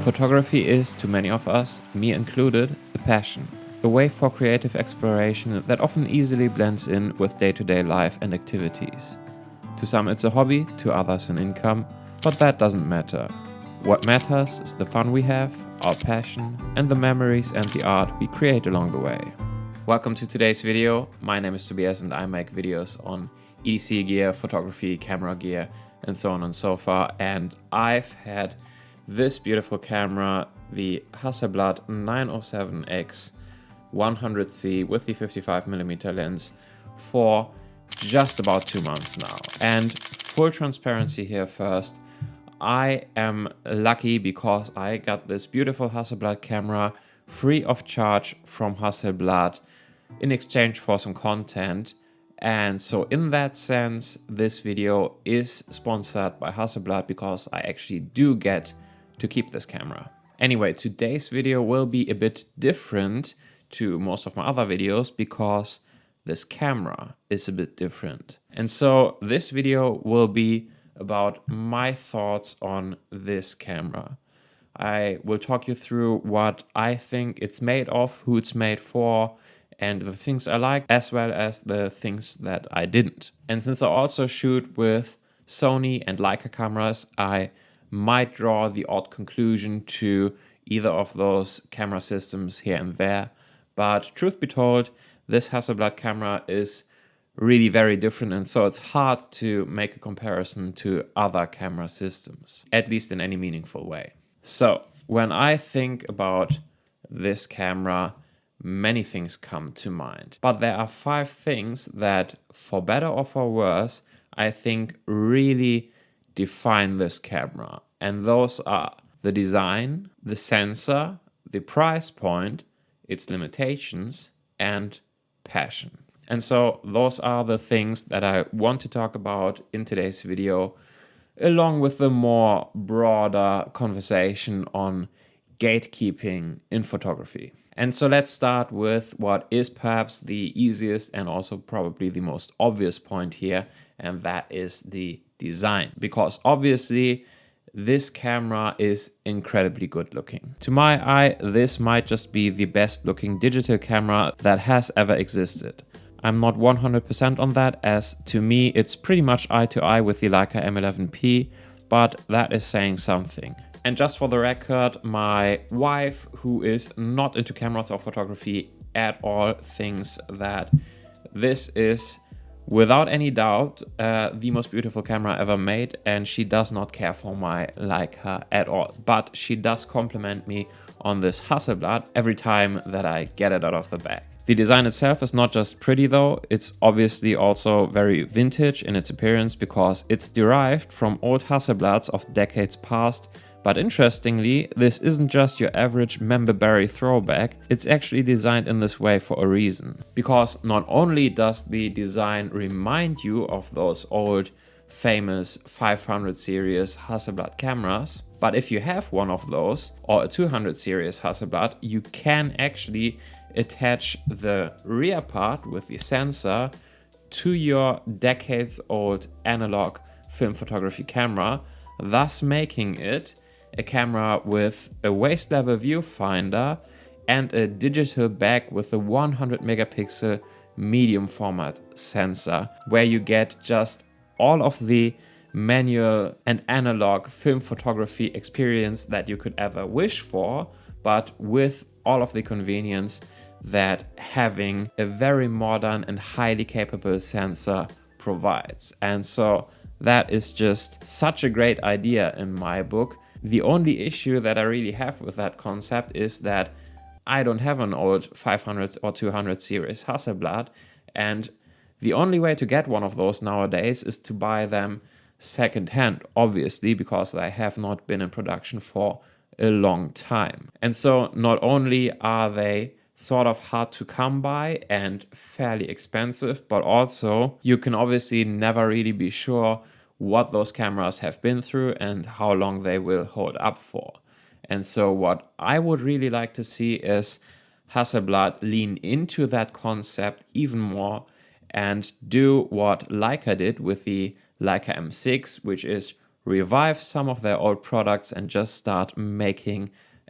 Photography is, to many of us, me included, a passion. A way for creative exploration that often easily blends in with day-to-day life and activities. To some it's a hobby, to others an income, but that doesn't matter. What matters is the fun we have, our passion, and the memories and the art we create along the way. Welcome to today's video. My name is Tobias and I make videos on EDC gear, photography, camera gear, and so on and so forth. And I've had this beautiful camera, the Hasselblad 907X 100C with the 55mm lens for just about 2 months now. And full transparency here first, I am lucky because I got this beautiful Hasselblad camera free of charge from Hasselblad in exchange for some content. And so in that sense, this video is sponsored by Hasselblad because I actually do get to keep this camera. Anyway, today's video will be a bit different to most of my other videos because this camera is a bit different. And so this video will be about my thoughts on this camera. I will talk you through what I think it's made of, who it's made for, and the things I like, as well as the things that I didn't. And since I also shoot with Sony and Leica cameras, I might draw the odd conclusion to either of those camera systems here and there. But truth be told, this Hasselblad camera is really very different, and so it's hard to make a comparison to other camera systems, at least in any meaningful way. So when I think about this camera, many things come to mind. But there are 5 things that, for better or for worse, I think really define this camera. And those are the design, the sensor, the price point, its limitations, and passion. And so those are the things that I want to talk about in today's video, along with the more broader conversation on gatekeeping in photography. And so let's start with what is perhaps the easiest and also probably the most obvious point here, and that is the design. Because obviously this camera is incredibly good looking. To my eye, this might just be the best looking digital camera that has ever existed. I'm not 100% on that, as to me it's pretty much eye to eye with the Leica M11P, but that is saying something. And just for the record, my wife, who is not into cameras or photography at all, thinks that this is, without any doubt, the most beautiful camera ever made, and she does not care for my Leica at all. But she does compliment me on this Hasselblad every time that I get it out of the bag. The design itself is not just pretty though, it's obviously also very vintage in its appearance because it's derived from old Hasselblads of decades past. But interestingly, this isn't just your average memberberry throwback, it's actually designed in this way for a reason. Because not only does the design remind you of those old famous 500 series Hasselblad cameras, but if you have one of those or a 200 series Hasselblad, you can actually attach the rear part with the sensor to your decades old analog film photography camera, thus making it a camera with a waist level viewfinder and a digital back with a 100 megapixel medium format sensor, where you get just all of the manual and analog film photography experience that you could ever wish for, but with all of the convenience that having a very modern and highly capable sensor provides. And so that is just such a great idea in my book. The only issue that I really have with that concept is that I don't have an old 500 or 200 series Hasselblad, and the only way to get one of those nowadays is to buy them secondhand, obviously, because they have not been in production for a long time. And so not only are they sort of hard to come by and fairly expensive, but also you can obviously never really be sure what those cameras have been through and how long they will hold up for. And so what I would really like to see is Hasselblad lean into that concept even more and do what Leica did with the Leica M6, which is revive some of their old products and just start making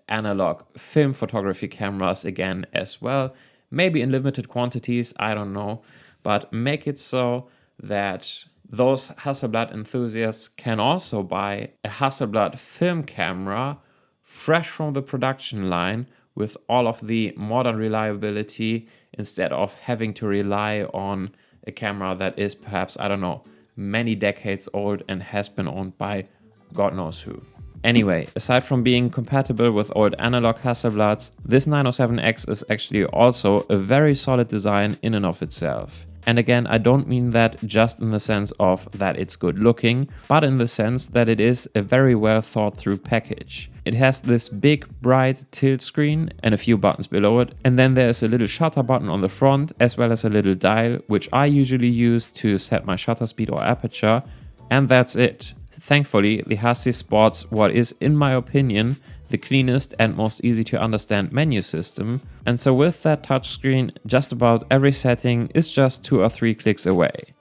analog film photography cameras again as well. Maybe in limited quantities, I don't know, but make it so that those Hasselblad enthusiasts can also buy a Hasselblad film camera fresh from the production line with all of the modern reliability instead of having to rely on a camera that is perhaps, I don't know, many decades old and has been owned by God knows who. Anyway, aside from being compatible with old analog Hasselblads, this 907X is actually also a very solid design in and of itself. And again, I don't mean that just in the sense of that it's good looking, but in the sense that it is a very well thought through package. It has this big bright tilt screen and a few buttons below it, and then there's a little shutter button on the front as well as a little dial, which I usually use to set my shutter speed or aperture, and that's it. Thankfully, the Hassi sports what is, in my opinion, the cleanest and most easy to understand menu system, and so with that touchscreen, just about every setting is just 2 or 3 clicks away.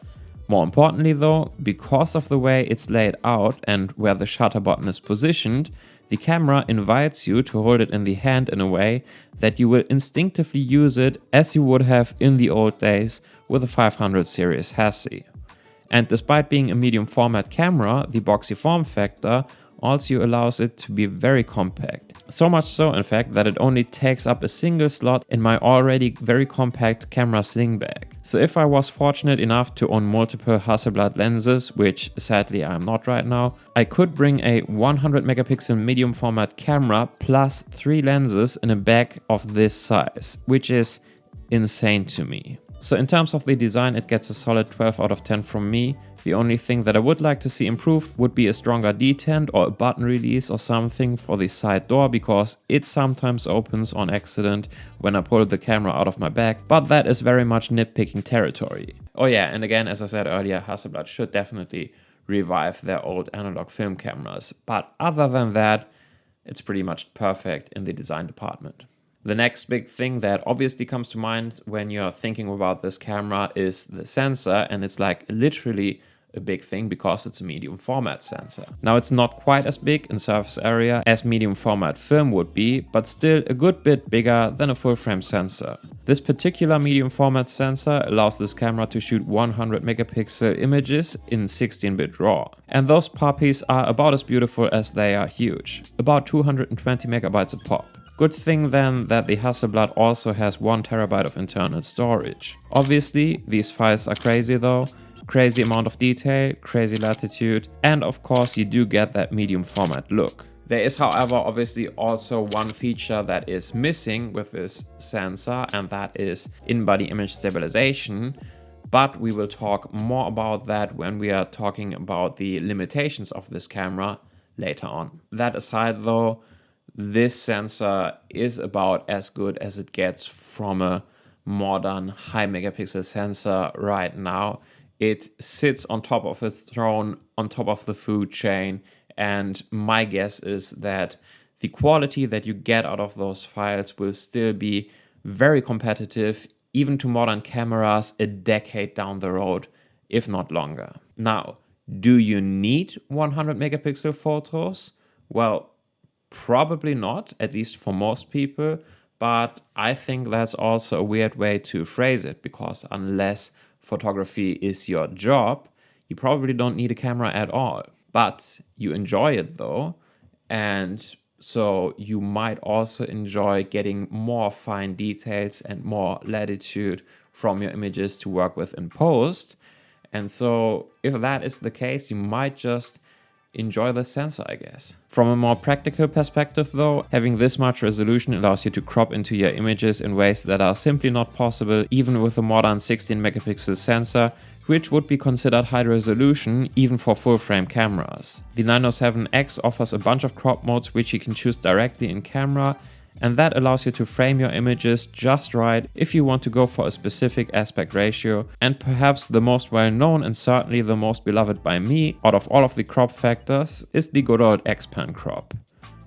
More importantly though, because of the way it's laid out and where the shutter button is positioned, the camera invites you to hold it in the hand in a way that you will instinctively use it as you would have in the old days with a 500 series Hassi. And despite being a medium format camera, the boxy form factor also allows it to be very compact. So much so, in fact, that it only takes up a single slot in my already very compact camera sling bag. So if I was fortunate enough to own multiple Hasselblad lenses, which sadly I'm not right now, I could bring a 100 megapixel medium format camera plus 3 lenses in a bag of this size, which is insane to me. So in terms of the design, it gets a solid 12 out of 10 from me. The only thing that I would like to see improved would be a stronger detent or a button release or something for the side door, because it sometimes opens on accident when I pull the camera out of my bag, but that is very much nitpicking territory. Oh yeah, and again, as I said earlier, Hasselblad should definitely revive their old analog film cameras, but other than that, it's pretty much perfect in the design department. The next big thing that obviously comes to mind when you're thinking about this camera is the sensor, and it's like literally a big thing because it's a medium format sensor. Now it's not quite as big in surface area as medium format film would be, but still a good bit bigger than a full frame sensor. This particular medium format sensor allows this camera to shoot 100 megapixel images in 16-bit RAW. And those puppies are about as beautiful as they are huge, about 220 megabytes a pop. Good thing then that the Hasselblad also has 1 terabyte of internal storage. Obviously, these files are crazy though, crazy amount of detail, crazy latitude, and of course you do get that medium format look. There is, however, obviously also one feature that is missing with this sensor, and that is in-body image stabilization, but we will talk more about that when we are talking about the limitations of this camera later on. That aside though, this sensor is about as good as it gets from a modern high megapixel sensor right now. It sits on top of its throne, on top of the food chain, and my guess is that the quality that you get out of those files will still be very competitive, even to modern cameras a decade down the road, if not longer. Now, do you need 100 megapixel photos? Well, probably not, at least for most people, but I think that's also a weird way to phrase it, because unless photography is your job, you probably don't need a camera at all. But you enjoy it though, and so you might also enjoy getting more fine details and more latitude from your images to work with in post. And so if that is the case, you might just enjoy the sensor, I guess. From a more practical perspective though, having this much resolution allows you to crop into your images in ways that are simply not possible even with a modern 16 megapixel sensor, which would be considered high resolution even for full frame cameras. The 907X offers a bunch of crop modes which you can choose directly in camera, and that allows you to frame your images just right if you want to go for a specific aspect ratio. And perhaps the most well known and certainly the most beloved by me out of all of the crop factors is the good old X-Pan crop.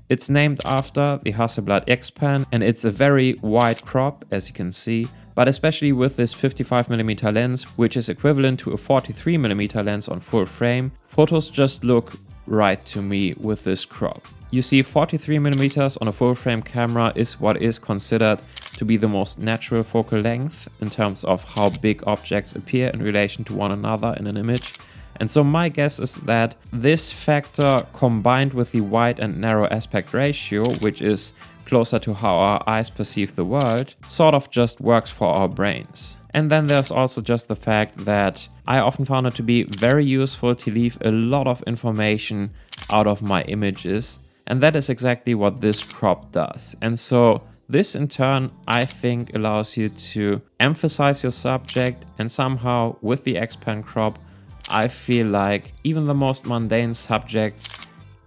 It's named after the Hasselblad X-Pan, and it's a very wide crop, as you can see, but especially with this 55mm lens, which is equivalent to a 43mm lens on full frame, photos just look right to me with this crop. You see, 43mm on a full frame camera is what is considered to be the most natural focal length in terms of how big objects appear in relation to one another in an image. And so my guess is that this factor, combined with the wide and narrow aspect ratio, which is closer to how our eyes perceive the world, sort of just works for our brains. And then there's also just the fact that I often found it to be very useful to leave a lot of information out of my images, and that is exactly what this crop does. And so this in turn, I think, allows you to emphasize your subject, and somehow with the expand crop, I feel like even the most mundane subjects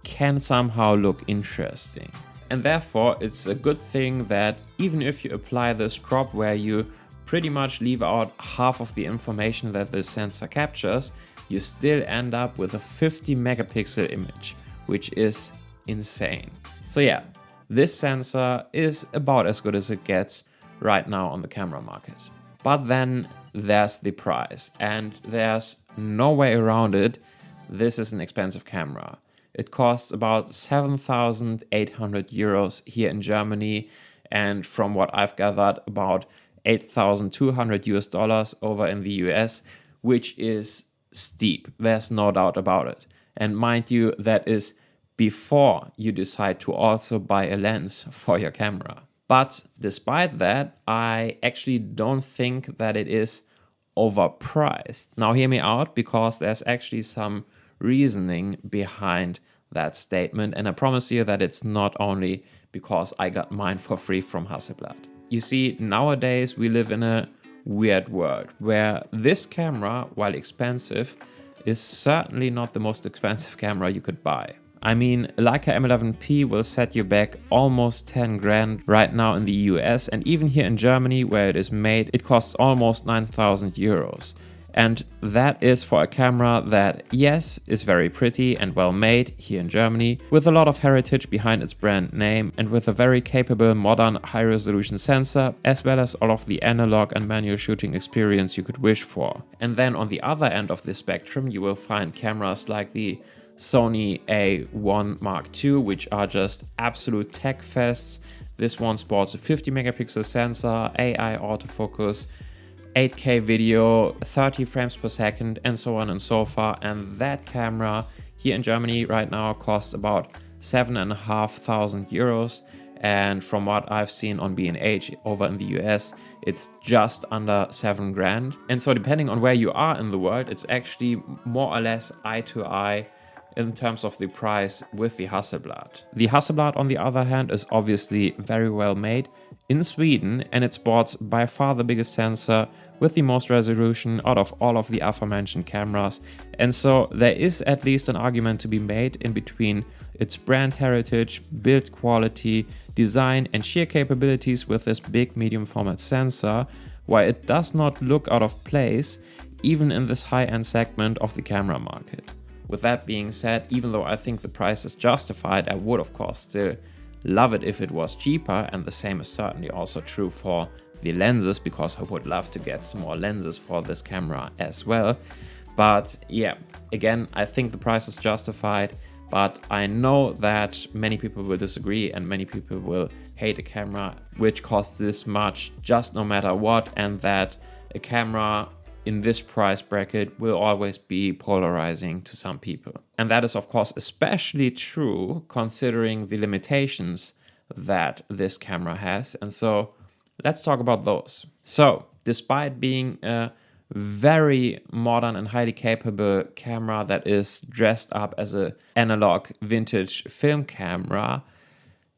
can somehow look interesting. And therefore, it's a good thing that even if you apply this crop where you pretty much leave out half of the information that the sensor captures, you still end up with a 50 megapixel image, which is insane. So yeah, this sensor is about as good as it gets right now on the camera market. But then there's the price, and there's no way around it. This is an expensive camera. It costs about 7,800 euros here in Germany, and from what I've gathered, about 8,200 US dollars over in the US, which is steep. There's no doubt about it. And mind you, that is before you decide to also buy a lens for your camera. But despite that, I actually don't think that it is overpriced. Now hear me out, because there's actually some reasoning behind that statement, and I promise you that it's not only because I got mine for free from Hasselblad. You see, nowadays we live in a weird world where this camera, while expensive, is certainly not the most expensive camera you could buy. I mean, Leica M11P will set you back almost 10 grand right now in the US, and even here in Germany where it is made, it costs almost 9,000 euros. And that is for a camera that, yes, is very pretty and well made here in Germany, with a lot of heritage behind its brand name, and with a very capable modern high-resolution sensor, as well as all of the analog and manual shooting experience you could wish for. And then on the other end of the spectrum, you will find cameras like the Sony A1 Mark II, which are just absolute tech fests. This one sports a 50 megapixel sensor, AI autofocus, 8K video, 30 frames per second, and so on and so forth. And that camera here in Germany right now costs about 7,500 euros. And from what I've seen on B&H over in the US, it's just under 7 grand. And so depending on where you are in the world, it's actually more or less eye to eye in terms of the price with the Hasselblad. The Hasselblad, on the other hand, is obviously very well made in Sweden, and it sports by far the biggest sensor with the most resolution out of all of the aforementioned cameras. And so there is at least an argument to be made in between its brand heritage, build quality, design, and sheer capabilities with this big medium format sensor, why it does not look out of place even in this high-end segment of the camera market. With that being said, even though I think the price is justified, I would of course still love it if it was cheaper, and the same is certainly also true for the lenses, because I would love to get some more lenses for this camera as well. But yeah, again, I think the price is justified, but I know that many people will disagree and many people will hate a camera which costs this much just no matter what, and that a camera in this price bracket will always be polarizing to some people. And that is of course especially true considering the limitations that this camera has. And so let's talk about those. So despite being a very modern and highly capable camera that is dressed up as an analog vintage film camera,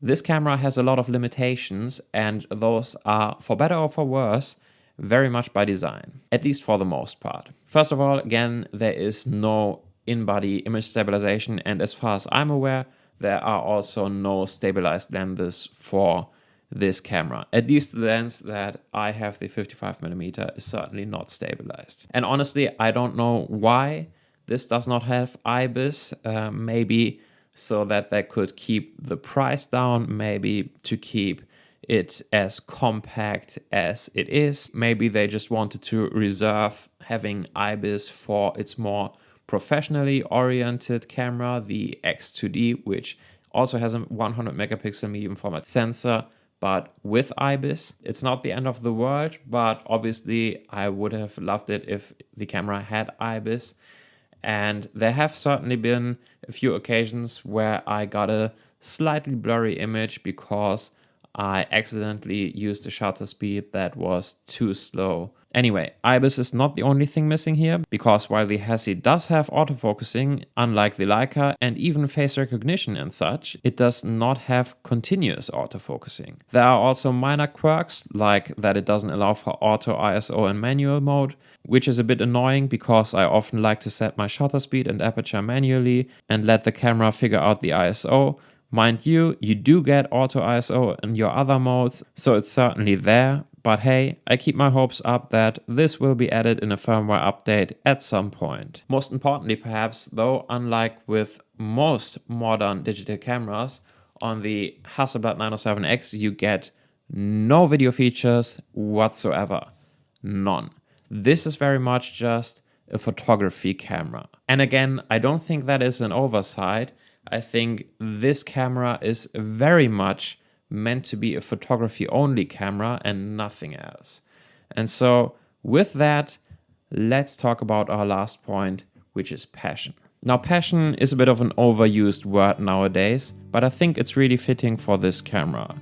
this camera has a lot of limitations, and those are, for better or for worse, very much by design, at least for the most part. First of all, again, there is no in-body image stabilization, and as far as I'm aware, there are also no stabilized lenses for this camera. At least the lens that I have, the 55mm, is certainly not stabilized. And honestly, I don't know why this does not have IBIS. Maybe so that they could keep the price down, maybe to keep it as compact as it is. Maybe they just wanted to reserve having IBIS for its more professionally oriented camera, the X2D, which also has a 100 megapixel medium format sensor, but with IBIS. It's not the end of the world, but obviously I would have loved it if the camera had IBIS. And there have certainly been a few occasions where I got a slightly blurry image because I accidentally used a shutter speed that was too slow. Anyway, IBIS is not the only thing missing here, because while the Hassi does have autofocusing, unlike the Leica and even face recognition and such, it does not have continuous autofocusing. There are also minor quirks, like that it doesn't allow for auto, ISO and manual mode, which is a bit annoying because I often like to set my shutter speed and aperture manually and let the camera figure out the ISO. Mind you, you do get auto ISO in your other modes, so it's certainly there, but hey, I keep my hopes up that this will be added in a firmware update at some point. Most importantly perhaps, though, unlike with most modern digital cameras, on the Hasselblad 907X you get no video features whatsoever. None. This is very much just a photography camera. And again, I don't think that is an oversight. I think this camera is very much meant to be a photography only camera and nothing else. And so with that, let's talk about our last point, which is passion. Now, passion is a bit of an overused word nowadays, but I think it's really fitting for this camera.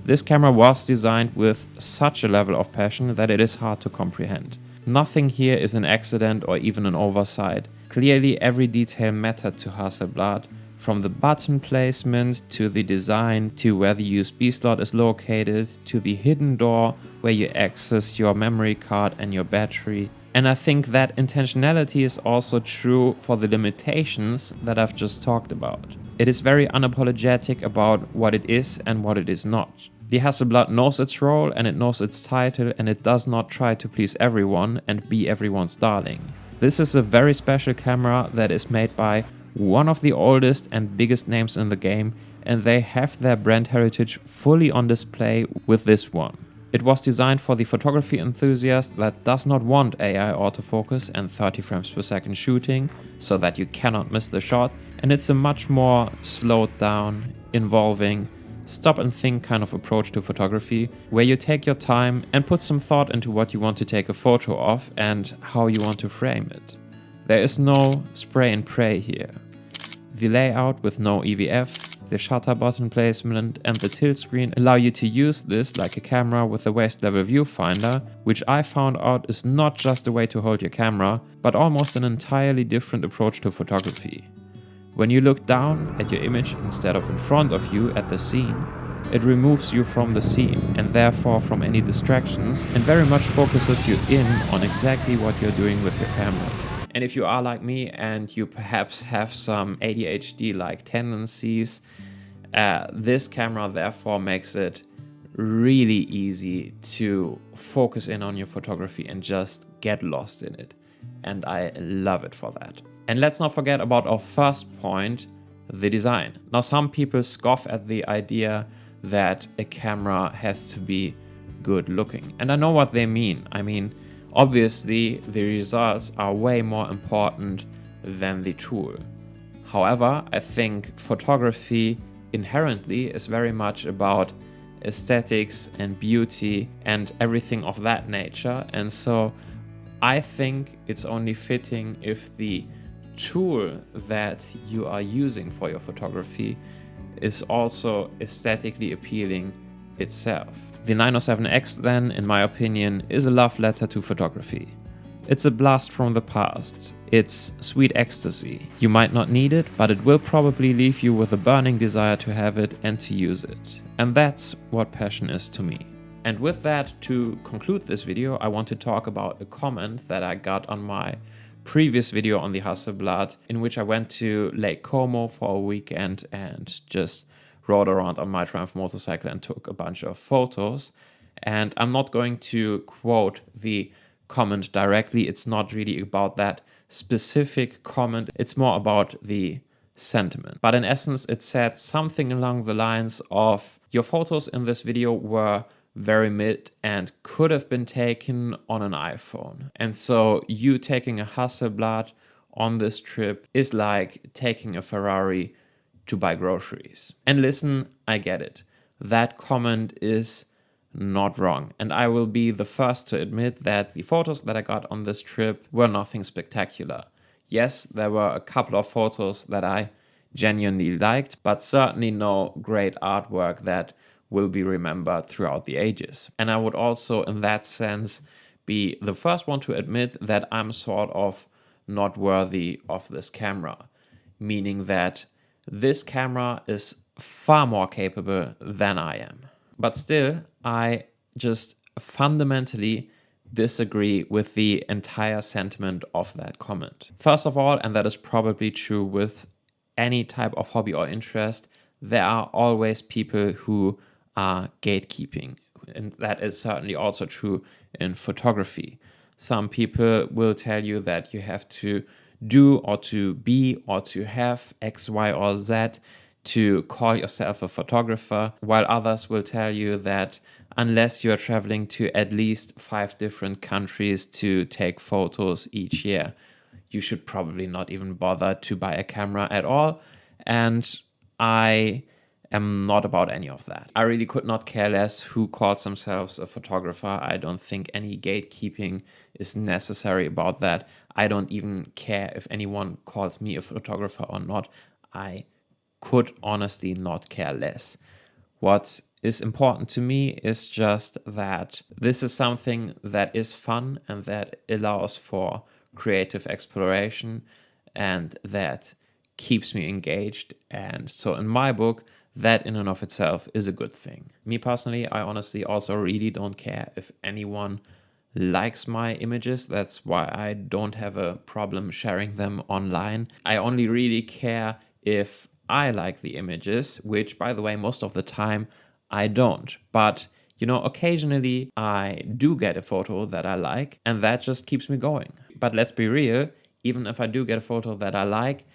This camera was designed with such a level of passion that it is hard to comprehend. Nothing here is an accident or even an oversight. Clearly every detail mattered to Hasselblad, from the button placement to the design to where the USB slot is located to the hidden door where you access your memory card and your battery. And I think that intentionality is also true for the limitations that I've just talked about. It is very unapologetic about what it is and what it is not. The Hasselblad knows its role and it knows its title, and it does not try to please everyone and be everyone's darling. This is a very special camera that is made by one of the oldest and biggest names in the game, and they have their brand heritage fully on display with this one. It was designed for the photography enthusiast that does not want AI autofocus and 30 frames per second shooting so that you cannot miss the shot, and it's a much more slowed down, involving, stop and think kind of approach to photography, where you take your time and put some thought into what you want to take a photo of and how you want to frame it. There is no spray and pray here. The layout with no EVF, the shutter button placement and the tilt screen allow you to use this like a camera with a waist level viewfinder, which I found out is not just a way to hold your camera, but almost an entirely different approach to photography. When you look down at your image instead of in front of you at the scene, it removes you from the scene and therefore from any distractions, and very much focuses you in on exactly what you're doing with your camera. And if you are like me and you perhaps have some ADHD-like tendencies, this camera therefore makes it really easy to focus in on your photography and just get lost in it. And I love it for that. And let's not forget about our first point, the design. Now, some people scoff at the idea that a camera has to be good looking. And I know what they mean. I mean, obviously, the results are way more important than the tool. However, I think photography inherently is very much about aesthetics and beauty and everything of that nature. And so I think it's only fitting if the tool that you are using for your photography is also aesthetically appealing itself. The 907X then, in my opinion, is a love letter to photography. It's a blast from the past. It's sweet ecstasy. You might not need it, but it will probably leave you with a burning desire to have it and to use it. And that's what passion is to me. And with that, to conclude this video, I want to talk about a comment that I got on my previous video on the Hasselblad, in which I went to Lake Como for a weekend and just rode around on my Triumph motorcycle and took a bunch of photos. And I'm not going to quote the comment directly. It's not really about that specific comment. It's more about the sentiment. But in essence, it said something along the lines of, your photos in this video were very mid and could have been taken on an iPhone. And so you taking a Hasselblad on this trip is like taking a Ferrari to buy groceries. And listen, I get it. That comment is not wrong. And I will be the first to admit that the photos that I got on this trip were nothing spectacular. Yes, there were a couple of photos that I genuinely liked, but certainly no great artwork that will be remembered throughout the ages. And I would also, in that sense, be the first one to admit that I'm sort of not worthy of this camera, meaning that this camera is far more capable than I am. But still, I just fundamentally disagree with the entire sentiment of that comment. First of all, and that is probably true with any type of hobby or interest, there are always people who are gatekeeping. And that is certainly also true in photography. Some people will tell you that you have to do or to be or to have X, Y, or Z to call yourself a photographer, while others will tell you that unless you're traveling to at least 5 different countries to take photos each year, you should probably not even bother to buy a camera at all. And I am not about any of that. I really could not care less who calls themselves a photographer. I don't think any gatekeeping is necessary about that. I don't even care if anyone calls me a photographer or not. I could honestly not care less. What is important to me is just that this is something that is fun and that allows for creative exploration and that keeps me engaged. And so in my book, that in and of itself is a good thing. Me personally, I honestly also really don't care if anyone likes my images. That's why I don't have a problem sharing them online. I only really care if I like the images, which, by the way, most of the time I don't. But, occasionally I do get a photo that I like, and that just keeps me going. But let's be real, even if I do get a photo that I like,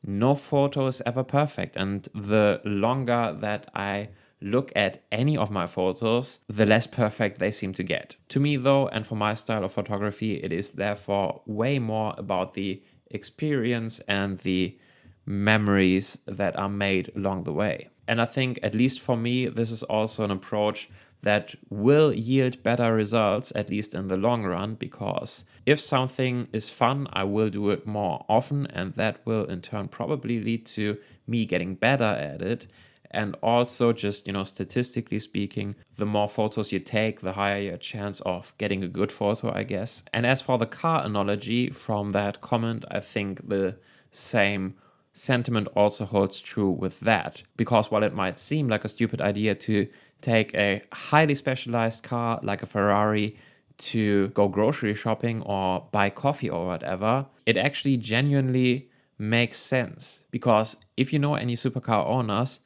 no photo is ever perfect. And the longer that I look at any of my photos, the less perfect they seem to get. To me, though, and for my style of photography, it is therefore way more about the experience and the memories that are made along the way. And I think, at least for me, this is also an approach that will yield better results, at least in the long run, because if something is fun, I will do it more often, and that will in turn probably lead to me getting better at it. And also just, statistically speaking, the more photos you take, the higher your chance of getting a good photo, I guess. And as for the car analogy from that comment, I think the same sentiment also holds true with that. Because while it might seem like a stupid idea to take a highly specialized car like a Ferrari to go grocery shopping or buy coffee or whatever, it actually genuinely makes sense. Because if you know any supercar owners,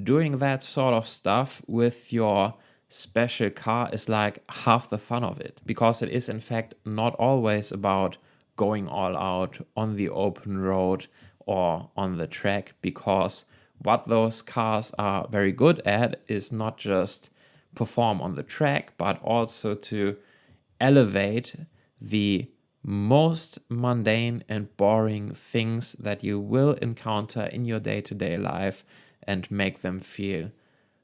doing that sort of stuff with your special car is like half the fun of it. Because it is in fact not always about going all out on the open road or on the track, because what those cars are very good at is not just perform on the track, but also to elevate the most mundane and boring things that you will encounter in your day-to-day life and make them feel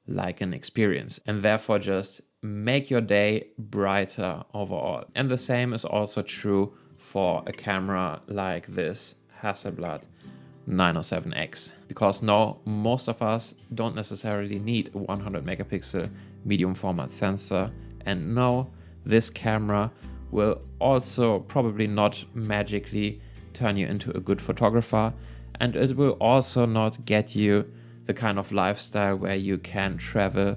like an experience, and therefore just make your day brighter overall. And the same is also true for a camera like this Hasselblad 907X, because no, most of us don't necessarily need a 100 megapixel medium format sensor, and no, this camera will also probably not magically turn you into a good photographer, and it will also not get you the kind of lifestyle where you can travel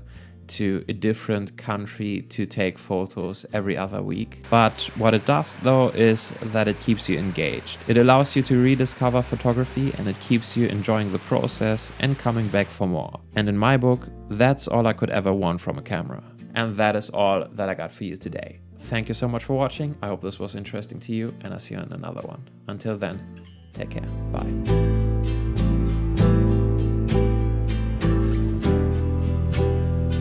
to a different country to take photos every other week. But what it does though is that it keeps you engaged. It allows you to rediscover photography, and it keeps you enjoying the process and coming back for more. And in my book, that's all I could ever want from a camera. And that is all that I got for you today. Thank you so much for watching. I hope this was interesting to you, and I'll see you in another one. Until then, take care. Bye.